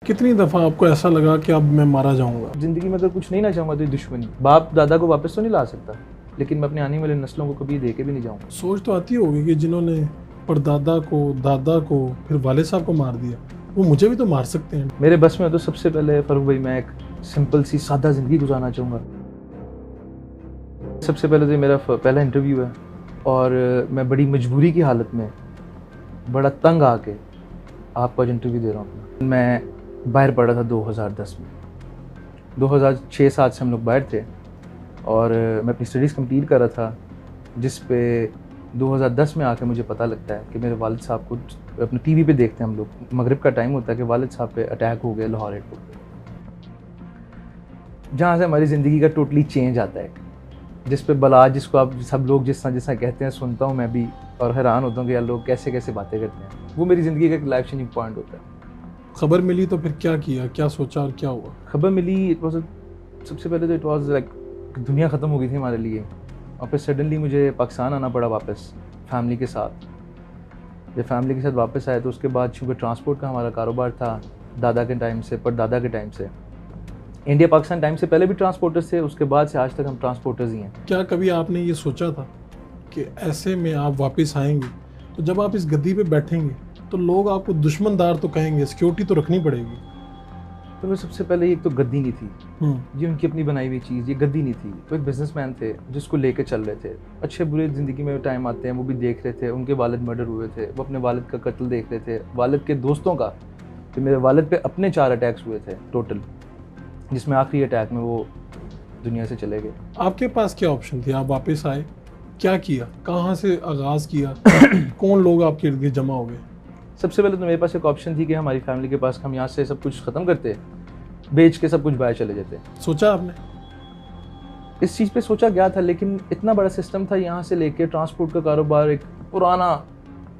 कितनी दफ़ा आपको ऐसा लगा कि अब मैं मारा जाऊंगा? ज़िंदगी में अगर कुछ नहीं ना चाहूँगा तो ये दुश्मनी। बाप दादा को वापस तो नहीं ला सकता, लेकिन मैं अपने आने वाली नस्लों को कभी दे के भी नहीं जाऊँगा। सोच तो आती होगी कि जिन्होंने परदादा को, दादा को, फिर वाले साहब को मार दिया, वो मुझे भी तो मार सकते हैं। मेरे बस में हो तो सबसे पहले फ़ारूक भाई मैं एक सिंपल सी सादा ज़िंदगी गुजारना चाहूँगा। सबसे पहले तो ये मेरा पहला इंटरव्यू है और मैं बड़ी मजबूरी की हालत में, बड़ा तंग आके आपको आज इंटरव्यू दे रहा हूँ अपना। मैं बाहर पढ़ा था 2010 में। 2006-07 से हम लोग बाहर थे और मैं अपनी स्टडीज़ कंप्लीट कर रहा था, जिस पे 2010 में आके मुझे पता लगता है कि मेरे वालिद साहब को अपने टीवी पे देखते हैं हम लोग, मगरिब का टाइम होता है कि वालिद साहब पे अटैक हो गया लाहौर एयरपोर्ट पे, जहाँ से हमारी ज़िंदगी का टोटली चेंज आता है, जिस पे बला, जिसको आप सब लोग जिस तरह कहते हैं सुनता हूँ मैं भी और हैरान होता हूँ कि यार लोग कैसे कैसे बातें करते हैं। वो मेरी ज़िंदगी का एक लाइफ चेंजिंग पॉइंट होता है। खबर मिली तो फिर क्या किया, क्या सोचा और क्या हुआ? खबर मिली, सबसे पहले तो इट वॉज लाइक दुनिया ख़त्म हो गई थी हमारे लिए और फिर सडनली मुझे पाकिस्तान आना पड़ा वापस फैमिली के साथ। जब फैमिली के साथ वापस आया तो उसके बाद चूँकि ट्रांसपोर्ट का हमारा कारोबार था दादा के टाइम से, परदादा के टाइम से, इंडिया पाकिस्तान टाइम से पहले भी ट्रांसपोर्टर्स थे, उसके बाद से आज तक हम ट्रांसपोर्टर्स ही हैं। क्या कभी आपने ये सोचा था कि ऐसे में आप वापस आएंगे तो जब आप इस गद्दी पे बैठेंगे तो लोग आपको दुश्मनदार तो कहेंगे, सिक्योरिटी तो रखनी पड़ेगी? तो मैं सबसे पहले एक तो गद्दी नहीं थी, ये उनकी अपनी बनाई हुई चीज़, ये गद्दी नहीं थी। वो एक बिजनेसमैन थे जिसको लेके चल रहे थे। अच्छे बुरे ज़िंदगी में टाइम आते हैं, वो भी देख रहे थे। उनके वालिद मर्डर हुए थे, वो अपने वालिद का कत्ल देख रहे थे, वालिद के दोस्तों का। तो मेरे वालिद पे अपने 4 अटैक्स हुए थे टोटल, जिसमें आखिरी अटैक में वो दुनिया से चले गए। आपके पास क्या ऑप्शन थी? आप वापस आए, क्या किया, कहाँ से आगाज़ किया? कौन लोग आपके इर्द गिर्द जमा हो गए? सबसे पहले तो मेरे पास एक ऑप्शन थी कि हमारी फैमिली के पास हम यहाँ से सब कुछ ख़त्म करते, बेच के सब कुछ बाहर चले जाते। सोचा आपने? इस चीज़ पे सोचा गया था, लेकिन इतना बड़ा सिस्टम था यहाँ से लेके ट्रांसपोर्ट का कारोबार, एक पुराना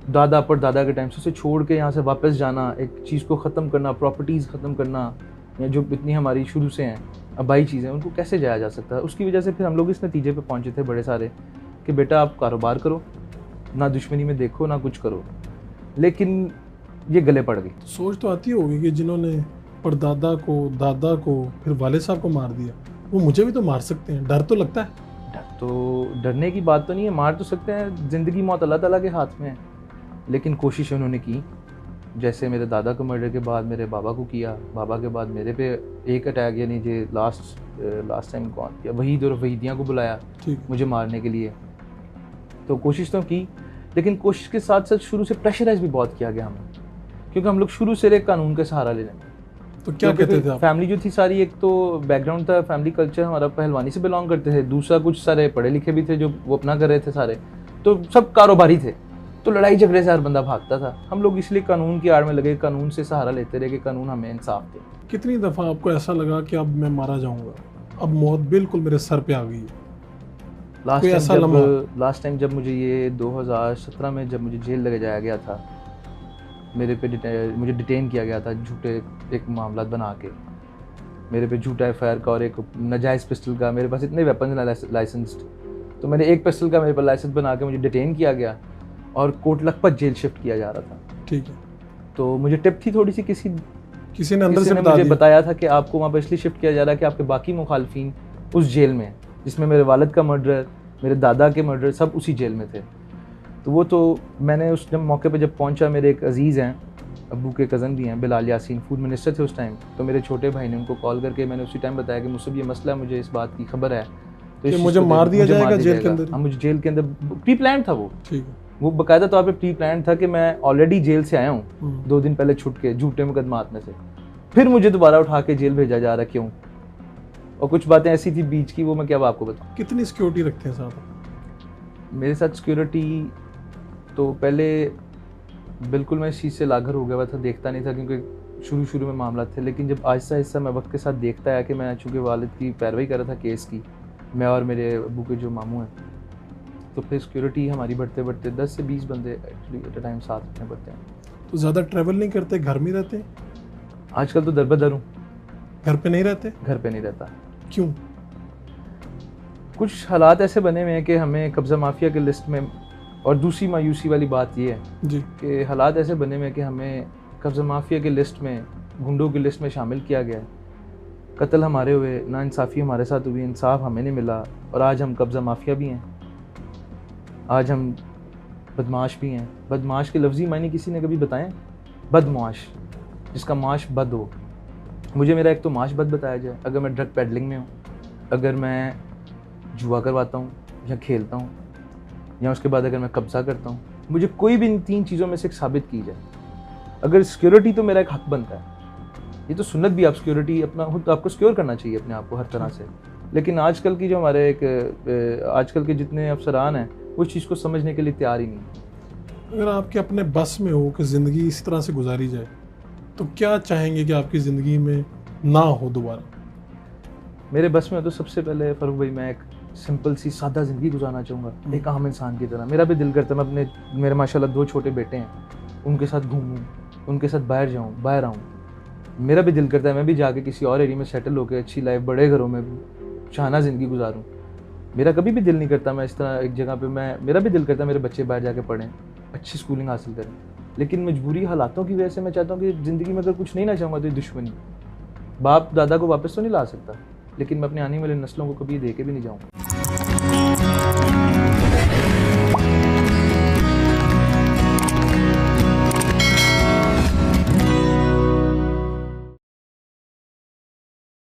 दादा पर दादा के टाइम से उसे छोड़ के यहाँ से वापस जाना, एक चीज़ को ख़त्म करना, प्रॉपर्टीज़ ख़त्म करना, या जो इतनी हमारी शुरू से हैं आबाई चीज़ें, उनको कैसे जाया जा सकता है। उसकी वजह से फिर हम लोग इस नतीजे पे पहुँचे थे बड़े सारे कि बेटा आप कारोबार करो, ना दुश्मनी में देखो, ना कुछ करो, लेकिन ये गले पड़ गई। सोच तो आती होगी कि जिन्होंने परदादा को, दादा को, फिर वाले साहब को मार दिया, वो मुझे भी तो मार सकते हैं। डर तो लगता है। डरने की बात तो नहीं है, मार तो सकते हैं। ज़िंदगी मौत अल्लाह ताला के हाथ में है, लेकिन कोशिश उन्होंने की। जैसे मेरे दादा को मर्डर के बाद मेरे बाबा को किया, बाबा के बाद मेरे पे एक अटैक, यानी जो लास्ट टाइम कौन किया, वहीद और वहीदियाँ को बुलाया मुझे मारने के लिए। तो कोशिश तो की, लेकिन कोशिश के साथ साथ शुरू से प्रेशराइज भी बहुत किया गया हमें, क्योंकि हम लोग शुरू से एक कानून का सहारा ले लेंगे। तो क्या कहते थे आप? फैमिली जो थी सारी, एक तो बैकग्राउंड था, फैमिली कल्चर हमारा पहलवानी से बिलोंग करते थे, दूसरा कुछ सारे पढ़े लिखे भी थे जो वो अपना कर रहे थे सारे, तो सब कारोबारी थे। तो लड़ाई झगड़े से हर बंदा भागता था। हम लोग इसलिए कानून की आड़ में लगे, कानून से सहारा लेते रहे कि कानून हमें इंसाफ दे। कितनी दफ़ा आपको ऐसा लगा कि अब मैं मारा जाऊंगा, अब मौत बिल्कुल मेरे सर पे आ गई है? लास्ट टाइम जब मुझे ये 2017 में जब मुझे जेल लगे जाया गया था, मुझे डिटेन किया गया था झूठे एक मामला बना के, मेरे पे झूठा एफआईआर का और एक नाजायज़ पिस्टल का। मेरे पास इतने वेपन लाइसेंस्ड, तो मैंने एक पिस्टल का मेरे पास लाइसेंस बना के मुझे डिटेन किया गया और कोट लखपत जेल शिफ्ट किया जा रहा था। ठीक है। तो मुझे टिप थी थोड़ी सी, किसी ने अंदर से मुझे बताया था कि आपको वहाँ पर इसलिए शिफ्ट किया जा रहा है कि आपके बाकी मुखालफिन उस जेल में, जिसमें मेरे वालिद का मर्डर, मेरे दादा के मर्डर, सब उसी जेल में थे। तो वो तो मैंने उस मौके पे जब पहुंचा, मेरे एक अजीज़ हैं, अब्बू के कज़न भी हैं, बिलाल यासीन, फूड मिनिस्टर थे उस टाइम। तो मेरे छोटे भाई ने उनको कॉल करके मैंने उसी टाइम बताया कि मुझसे ये मसला है, मुझे इस बात की खबर है, तो मुझे मार दिया जाएगा जेल के अंदर। हाँ, मुझे जेल के अंदर प्री प्लान था वो। ठीक है। वो बाकायदा तौर पे प्री प्लान था कि मैं ऑलरेडी जेल से आया हूँ 2 दिन पहले छुट के झूठे मुकदमात में से, फिर मुझे दोबारा उठा के जेल भेजा जा रहा, क्यों? और कुछ बातें ऐसी थी बीच की, वो मैं क्या आपको बताऊँ। कितनी सिक्योरिटी रखते हैं साहब? मेरे साथ सिक्योरिटी तो पहले बिल्कुल मैं इस चीज़ से लाघर हो गया था, देखता नहीं था, क्योंकि शुरू में मामला थे। लेकिन जब आहिस्ता आहिस्ता मैं वक्त के साथ देखता आया कि मैं चूँकि वालिद की पैरवी कर रहा था केस की, मैं और मेरे अब्बू के जो मामू हैं, तो फिर सिक्योरिटी हमारी बढ़ते बढ़ते 10 से 20 बंदे एक्चुअली एट अ टाइम साथ रखने पड़ते हैं। तो ज़्यादा ट्रैवल नहीं करते, घर में रहते? आजकल तो दरबदर हूँ। घर पे नहीं रहते? घर पे नहीं रहता। क्यों? कुछ हालात ऐसे बने हुए हैं कि हमें कब्ज़ा माफिया के लिस्ट में, और दूसरी मायूसी वाली बात ये है जी कि हालात ऐसे बने हुए हैं कि हमें कब्ज़ा माफिया के लिस्ट में गुंडों की लिस्ट में शामिल किया गया है, कत्ल हमारे हुए, नाइंसाफ़ी हमारे साथ हुई, इंसाफ हमें नहीं मिला, और आज हम कब्ज़ा माफिया भी हैं, आज हम बदमाश भी हैं। बदमाश के लफ्ज़ी मायने किसी ने कभी बताएं? बदमाश, जिसका माश बद हो। मुझे मेरा एक तो माश बद बताया जाए, अगर मैं ड्रग पेडलिंग में हूँ, अगर मैं जुआ करवाता हूँ या खेलता हूँ, या उसके बाद अगर मैं कब्ज़ा करता हूँ, मुझे कोई भी इन 3 चीज़ों में से एक साबित की जाए। अगर सिक्योरिटी तो मेरा एक हक बनता है, ये तो सुन्नत भी, आप सिक्योरिटी अपना खुद आपको सिक्योर करना चाहिए अपने आप को हर तरह से। लेकिन आजकल की जो हमारे आजकल के जितने अफसरान हैं वो इस चीज़ को समझने के लिए तैयार ही नहीं। अगर आपके अपने बस में हो कि ज़िंदगी इस तरह से गुजारी जाए, तो क्या चाहेंगे कि आपकी ज़िंदगी में ना हो दोबारा? मेरे बस में तो सबसे पहले फ़ारूक भाई, मैं एक सिंपल सी सादा ज़िंदगी गुजारना चाहूँगा, एक आम इंसान की तरह। मेरा भी दिल करता है मैं मेरे माशाल्लाह 2 छोटे बेटे हैं, उनके साथ घूमूँ, उनके साथ बाहर जाऊँ, बाहर आऊँ। मेरा भी दिल करता है मैं भी जाके किसी और एरिया में सेटल होकर अच्छी लाइफ, बड़े घरों में शाहाना ज़िंदगी गुजारूँ। मेरा कभी भी दिल नहीं करता मैं इस तरह एक जगह पे मेरा भी दिल करता है मेरे बच्चे बाहर जाके पढ़ें, अच्छी स्कूलिंग हासिल करें। लेकिन मजबूरी हालातों की वजह से मैं चाहता हूँ कि ज़िंदगी में अगर कुछ नहीं ना चाहूँगा तो ये दुश्मनी। बाप दादा को वापस तो नहीं ला सकता, लेकिन मैं अपने आने वाली नस्लों को कभी दे के भी नहीं जाऊँगा।